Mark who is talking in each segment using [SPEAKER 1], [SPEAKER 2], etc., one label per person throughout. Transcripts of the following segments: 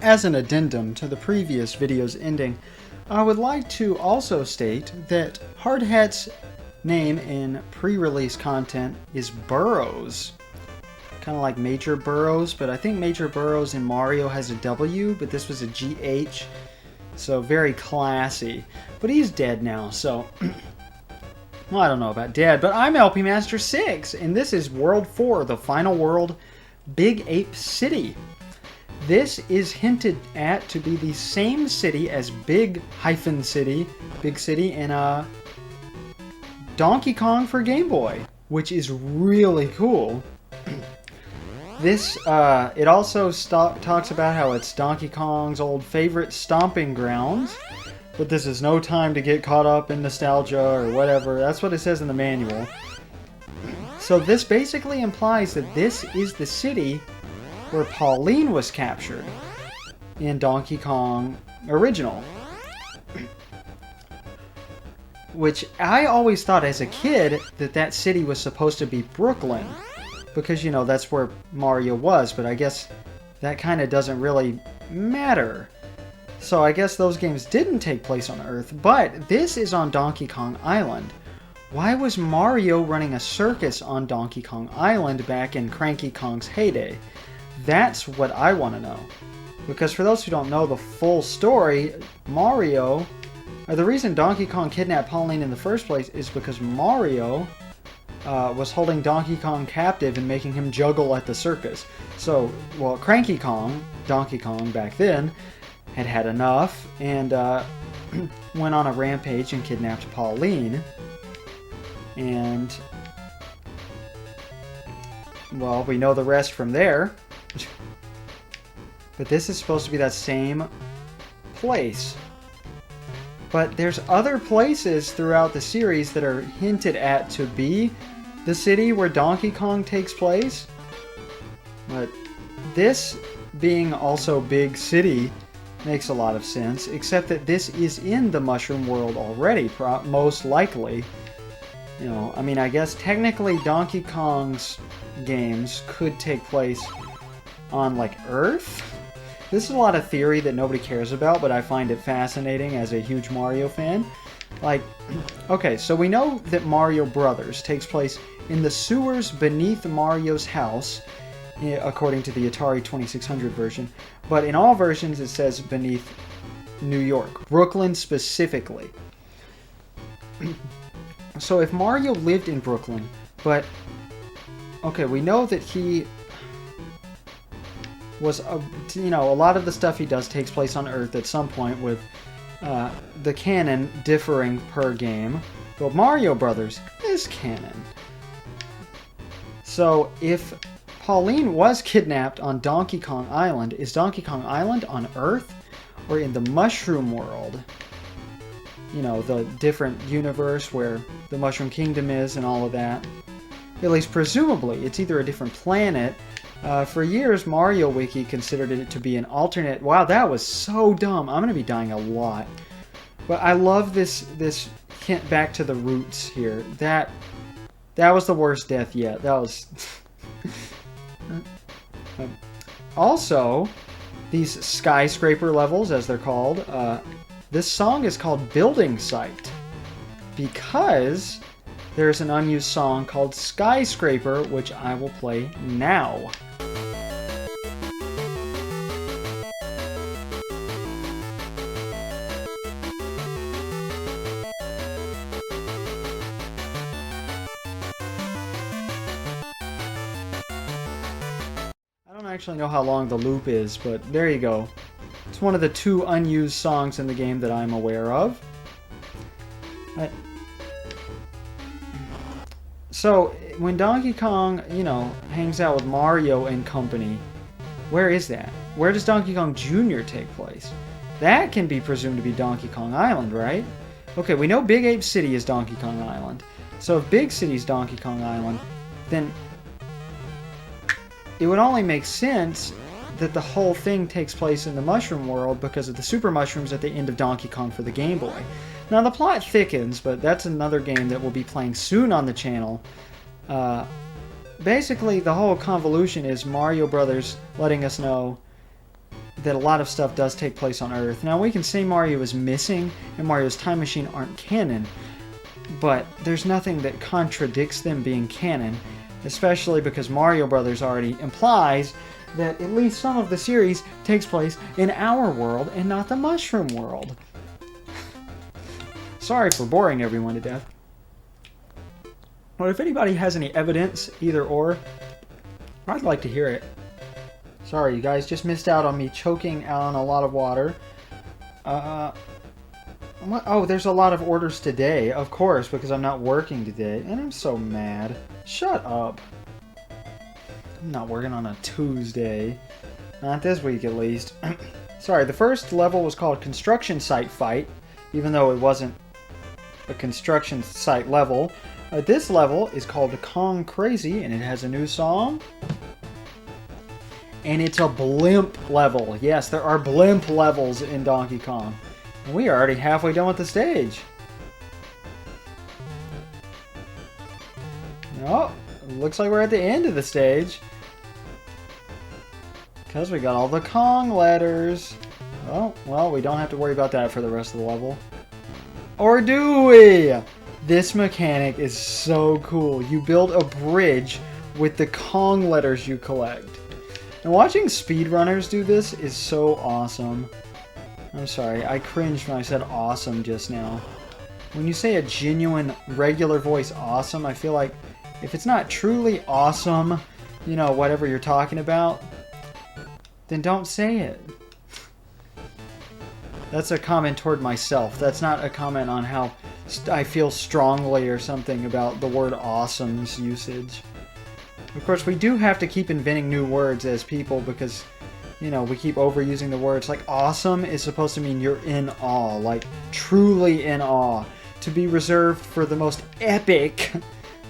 [SPEAKER 1] As an addendum to the previous video's ending, I would like to also state that Hardhat's name in pre-release content is Burrows. Kind of like Major Burrows, but I think Major Burrows in Mario has a W, but this was a GH, so very classy. But he's dead now, so well, I don't know about dead, but I'm LP Master 6, and this is World 4, the final world, Big Ape City. This is hinted at to be the same city as Big City in Donkey Kong for Game Boy, which is really cool. This, it also talks about how it's Donkey Kong's old favorite stomping grounds, but this is no time to get caught up in nostalgia or whatever. That's what it says in the manual. So this basically implies that this is the city where Pauline was captured in Donkey Kong Original. Which I always thought as a kid that that city was supposed to be Brooklyn. Because, you know, that's where Mario was, but I guess that kind of doesn't really matter. So I guess those games didn't take place on Earth, but this is on Donkey Kong Island. Why was Mario running a circus on Donkey Kong Island back in Cranky Kong's heyday? That's what I want to know. Because for those who don't know the full story, Mario... the reason Donkey Kong kidnapped Pauline in the first place is because Mario was holding Donkey Kong captive and making him juggle at the circus. So, well, Cranky Kong, Donkey Kong back then, had had enough and went on a rampage and kidnapped Pauline. And, well, we know the rest from there. But this is supposed to be that same place. But there's other places throughout the series that are hinted at to be the city where Donkey Kong takes place. But this being also Big City makes a lot of sense, except that this is in the Mushroom World already, most likely. You know, I mean, I guess technically Donkey Kong's games could take place on, like, Earth? This is a lot of theory that nobody cares about, but I find it fascinating as a huge Mario fan. Like, okay, so we know that Mario Brothers takes place in the sewers beneath Mario's house, according to the Atari 2600 version, but in all versions it says beneath New York, Brooklyn specifically. So if Mario lived in Brooklyn, but, okay, we know that he was, you know, a lot of the stuff he does takes place on Earth at some point with the canon differing per game. But Mario Brothers is canon. So if Pauline was kidnapped on Donkey Kong Island, is Donkey Kong Island on Earth or in the Mushroom World? You know, the different universe where the Mushroom Kingdom is and all of that. At least presumably, it's either a different planet. For years, Mario Wiki considered it to be an alternate... Wow, that was so dumb. I'm going to be dying a lot. But I love this hint back to the roots here. That was the worst death yet. That was... Also, these skyscraper levels, as they're called, this song is called Building Site. Because there's an unused song called Skyscraper, which I will play now. I don't actually know how long the loop is, but there you go. It's one of the 2 unused songs in the game that I'm aware of. So, when Donkey Kong, you know, hangs out with Mario and company, where is that? Where does Donkey Kong Jr. take place? That can be presumed to be Donkey Kong Island, right? Okay, we know Big Ape City is Donkey Kong Island. So if Big City's Donkey Kong Island, then it would only make sense that the whole thing takes place in the Mushroom World because of the Super Mushrooms at the end of Donkey Kong for the Game Boy. Now the plot thickens, but that's another game that we'll be playing soon on the channel. Basically, the whole convolution is Mario Brothers letting us know that a lot of stuff does take place on Earth. Now, we can say Mario is missing and Mario's Time Machine aren't canon, but there's nothing that contradicts them being canon, especially because Mario Brothers already implies that at least some of the series takes place in our world and not the Mushroom World. Sorry for boring everyone to death. But if anybody has any evidence, either or, I'd like to hear it. Sorry, you guys just missed out on me choking on a lot of water. What? Oh, there's a lot of orders today, of course, because I'm not working today, and I'm so mad. Shut up. I'm not working on a Tuesday. Not this week, at least. Sorry, the first level was called Construction Site Fight, even though it wasn't a construction site level. This level is called Kong Crazy, and it has a new song. And it's a blimp level. Yes, there are blimp levels in Donkey Kong. And we are already halfway done with the stage. Oh, looks like we're at the end of the stage. Because we got all the Kong letters. Oh, well, we don't have to worry about that for the rest of the level. Or do we? This mechanic is so cool. You build a bridge with the Kong letters you collect. And watching speedrunners do this is so awesome. I'm sorry, I cringed when I said awesome just now. When you say a genuine, regular voice awesome, I feel like if it's not truly awesome, you know, whatever you're talking about, then don't say it. That's a comment toward myself. That's not a comment on how I feel strongly or something about the word awesome's usage. Of course, we do have to keep inventing new words as people because, you know, we keep overusing the words. Like, awesome is supposed to mean you're in awe, like, truly in awe, to be reserved for the most epic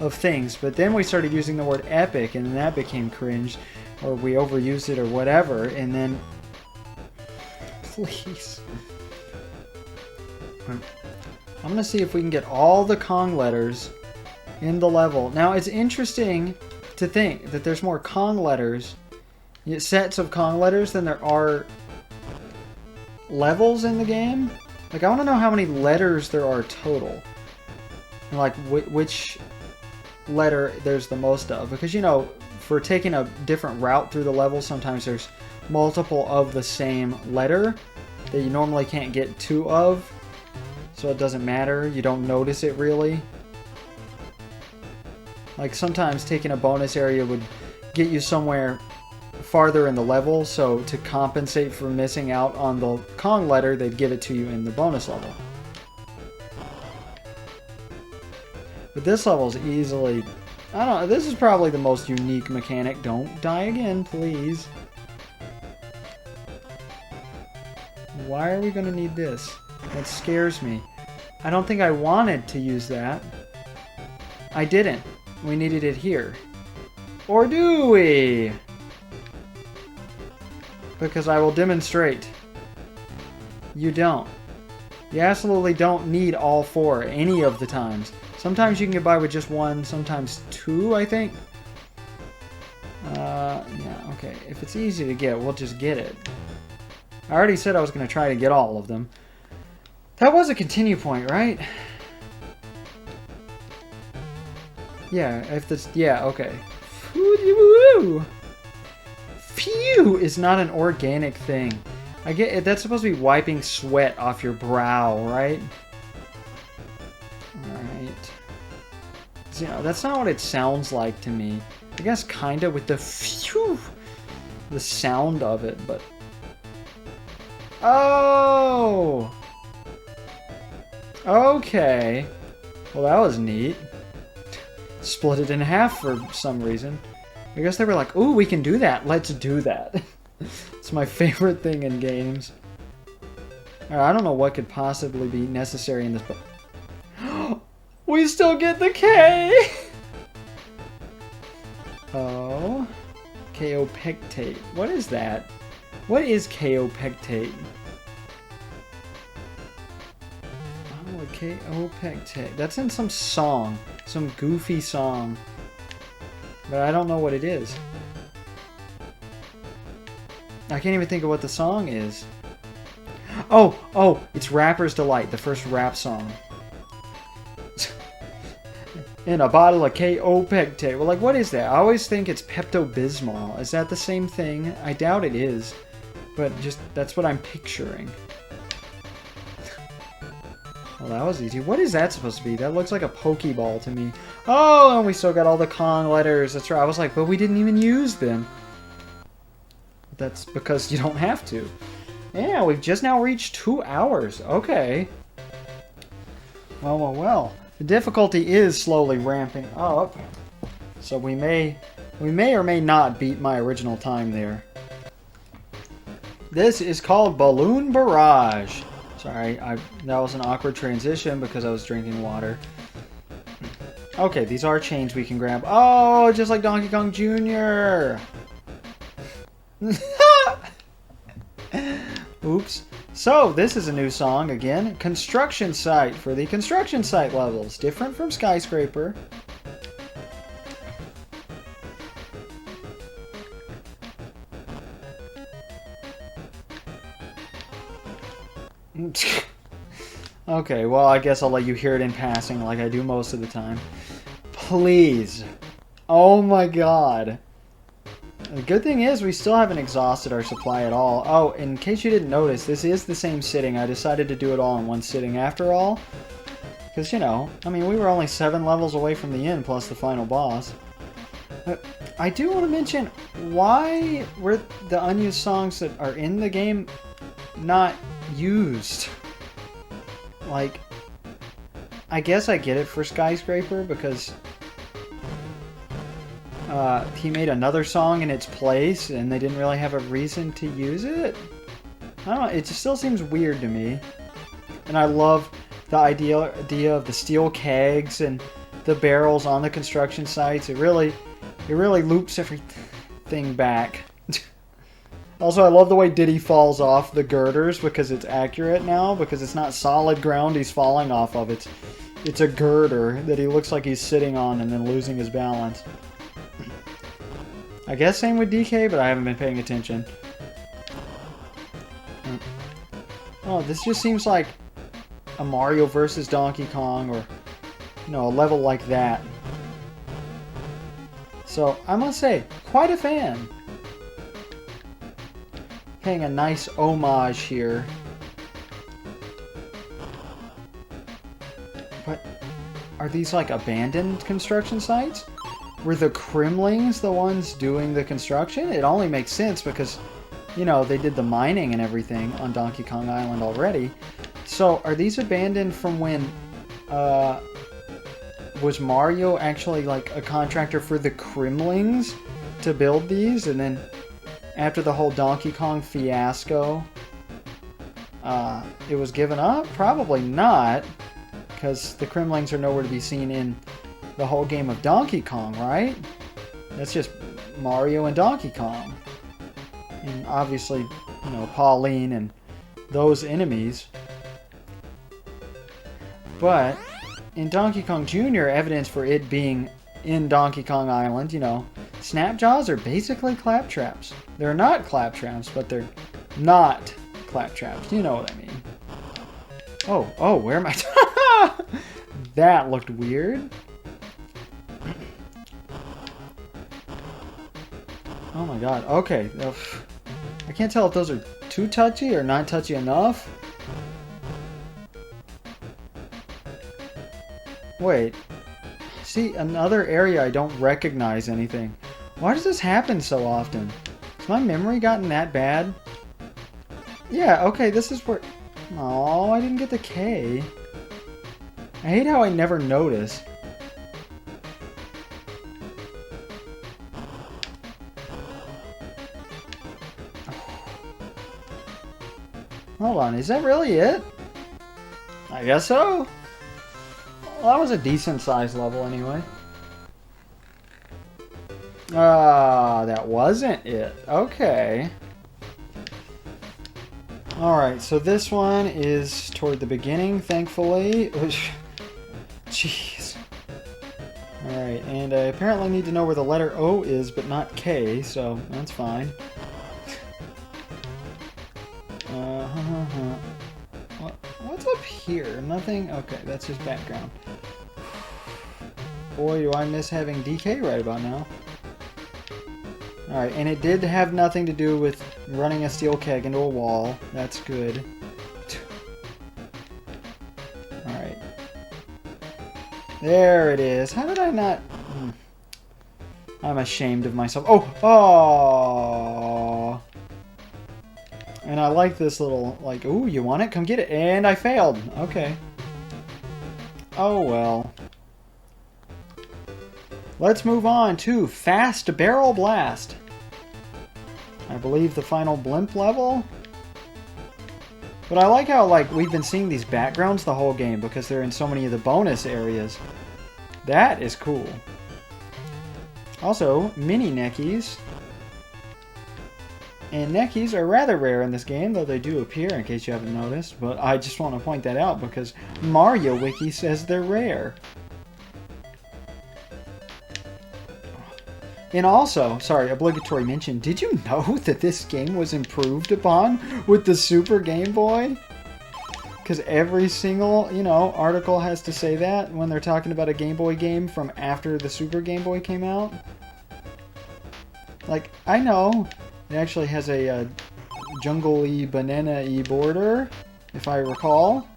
[SPEAKER 1] of things. But then we started using the word epic, and that became cringe, or we overused it or whatever, and then... Please. I'm going to see if we can get all the Kong letters in the level. Now, it's interesting to think that there's more Kong letters, sets of Kong letters, than there are levels in the game. Like, I want to know how many letters there are total. And, like, which letter there's the most of. Because, you know, for taking a different route through the level, sometimes there's multiple of the same letter that you normally can't get two of. So it doesn't matter. You don't notice it, really. Like, sometimes taking a bonus area would get you somewhere farther in the level, so to compensate for missing out on the Kong letter, they'd give it to you in the bonus level. But this level is easily... I don't know, this is probably the most unique mechanic. Don't die again, please. Why are we going to need this? That scares me. I don't think I wanted to use that. I didn't. We needed it here. Or do we? Because I will demonstrate. You don't. You absolutely don't need all four any of the times. Sometimes you can get by with just one, sometimes two, I think. Yeah, okay. If it's easy to get, we'll just get it. I already said I was going to try to get all of them. That was a continue point, right? Yeah, if this... Yeah, okay. Phew is not an organic thing. I get it. That's supposed to be wiping sweat off your brow, right? Alright. You know, that's not what it sounds like to me. I guess kinda with the phew, the sound of it, but... Oh! Okay. Well, that was neat. Split it in half for some reason. I guess they were like, ooh, we can do that. Let's do that. It's my favorite thing in games. I don't know what could possibly be necessary in this, but... We still get the K! Oh. Kaopectate. What is that? What is kaopectate? Oh, kaopectate. That's in some song. Some goofy song. But I don't know what it is. I can't even think of what the song is. Oh, it's Rapper's Delight, the first rap song. In a bottle of K.O. Pegtail. Well, like, what is that? I always think it's Pepto-Bismol. Is that the same thing? I doubt it is. But just, that's what I'm picturing. Well, that was easy. What is that supposed to be? That looks like a Pokeball to me. Oh, and we still got all the Kong letters. That's right. I was like, but we didn't even use them. That's because you don't have to. Yeah, we've just now reached 2 hours. Okay. Well. The difficulty is slowly ramping up. So we may or may not beat my original time there. This is called Balloon Barrage. Sorry, that was an awkward transition because I was drinking water. Okay, these are chains we can grab. Oh, just like Donkey Kong Jr. Oops. So, this is a new song again. Construction Site for the construction site levels. Different from Skyscraper. Okay, well, I guess I'll let you hear it in passing like I do most of the time. Please. Oh my god. The good thing is we still haven't exhausted our supply at all. Oh, in case you didn't notice, this is the same sitting. I decided to do it all in one sitting after all. Because, you know, I mean, we were only 7 levels away from the end, plus the final boss. But I do want to mention, why were the unused songs that are in the game not used? Like, I guess I get it for Skyscraper, because he made another song in its place, and they didn't really have a reason to use it. I don't know, it just still seems weird to me. And I love the idea of the steel kegs and the barrels on the construction sites. It really loops everything back. Also, I love the way Diddy falls off the girders, because it's accurate now, because it's not solid ground he's falling off of. It's a girder that he looks like he's sitting on and then losing his balance. I guess same with DK, but I haven't been paying attention. Oh, this just seems like a Mario versus Donkey Kong, or, you know, a level like that. So, I must say, quite a fan. Paying a nice homage here. But are these like abandoned construction sites? Were the Kremlings the ones doing the construction? It only makes sense because, you know, they did the mining and everything on Donkey Kong Island already. So are these abandoned from when, was Mario actually like a contractor for the Kremlings to build these? And then after the whole Donkey Kong fiasco, it was given up? Probably not, because the Kremlings are nowhere to be seen in the whole game of Donkey Kong, right? That's just Mario and Donkey Kong. And obviously, you know, Pauline and those enemies. But in Donkey Kong Jr., evidence for it being in Donkey Kong Island, you know, Snapjaws are basically claptraps. They're not claptraps, but they're not claptraps. You know what I mean. Oh, where am I? That looked weird. Oh my god, okay. I can't tell if those are too touchy or not touchy enough. Wait. See, another area I don't recognize anything. Why does this happen so often? Has my memory gotten that bad? Yeah, okay, this is where... Oh, I didn't get the K. I hate how I never notice. Hold on, is that really it? I guess so. Well, that was a decent sized level anyway. That wasn't it. Okay. Alright, so this one is toward the beginning, thankfully. Jeez. Alright, and I apparently need to know where the letter O is, but not K, so that's fine. here? Nothing? Okay, that's his background. Boy, do I miss having DK right about now. Alright, and it did have nothing to do with running a steel keg into a wall. That's good. Alright. There it is. How did I not... I'm ashamed of myself. Oh! Oh! And I like this little, like, ooh, you want it? Come get it. And I failed. Okay. Oh, well. Let's move on to Fast Barrel Blast. I believe the final blimp level. But I like how, like, we've been seeing these backgrounds the whole game because they're in so many of the bonus areas. That is cool. Also, mini neckies. And neckies are rather rare in this game, though they do appear in case you haven't noticed. But I just want to point that out because Mario Wiki says they're rare. And also, sorry, obligatory mention, did you know that this game was improved upon with the Super Game Boy? Because every single, you know, article has to say that when they're talking about a Game Boy game from after the Super Game Boy came out. Like, I know it actually has a jungle-y, banana-y border, if I recall.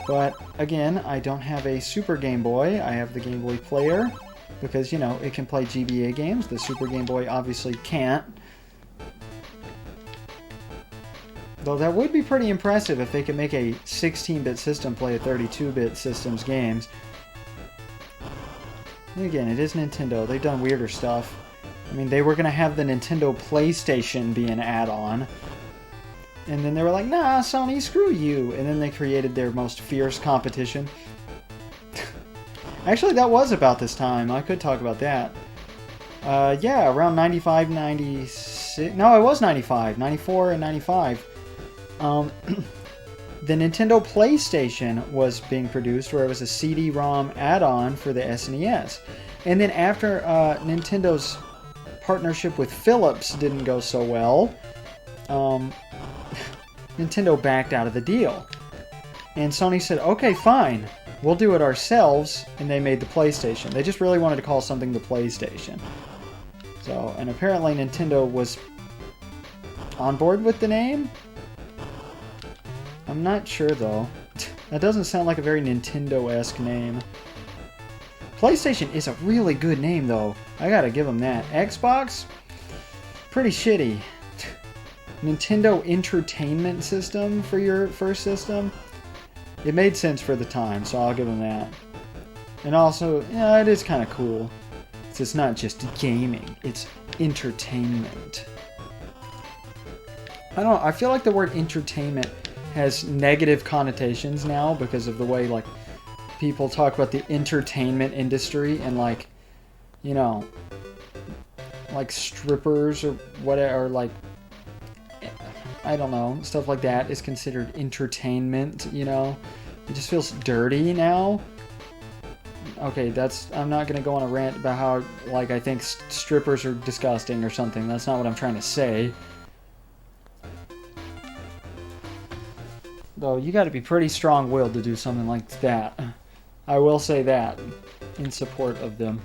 [SPEAKER 1] But, again, I don't have a Super Game Boy. I have the Game Boy Player. Because, you know, it can play GBA games. The Super Game Boy obviously can't. Though that would be pretty impressive if they could make a 16-bit system play a 32-bit system's games. And again, it is Nintendo. They've done weirder stuff. I mean, they were going to have the Nintendo PlayStation be an add-on. And then they were like, nah, Sony, screw you. And then they created their most fierce competition. Actually, that was about this time. I could talk about that. Yeah, around 95, 96... No, it was 95. 94 and 95. The Nintendo PlayStation was being produced, where it was a CD-ROM add-on for the SNES. And then after Nintendo's partnership with Philips didn't go so well, Nintendo backed out of the deal. And Sony said, okay, fine. We'll do it ourselves, and they made the PlayStation. They just really wanted to call something the PlayStation. So, and apparently Nintendo was on board with the name? I'm not sure, though. That doesn't sound like a very Nintendo-esque name. PlayStation is a really good name, though. I gotta give them that. Xbox? Pretty shitty. Nintendo Entertainment System for your first system? It made sense for the time, so I'll give them that. And also, yeah, it is kind of cool. It's not just gaming, it's entertainment. I don't know, I feel like the word entertainment has negative connotations now because of the way, like, people talk about the entertainment industry and, like, you know, like strippers or whatever, or like, I don't know, stuff like that is considered entertainment, you know? It just feels dirty now. Okay, I'm not gonna go on a rant about how, like, I think strippers are disgusting or something. That's not what I'm trying to say. Though, you gotta be pretty strong-willed to do something like that. I will say that, in support of them.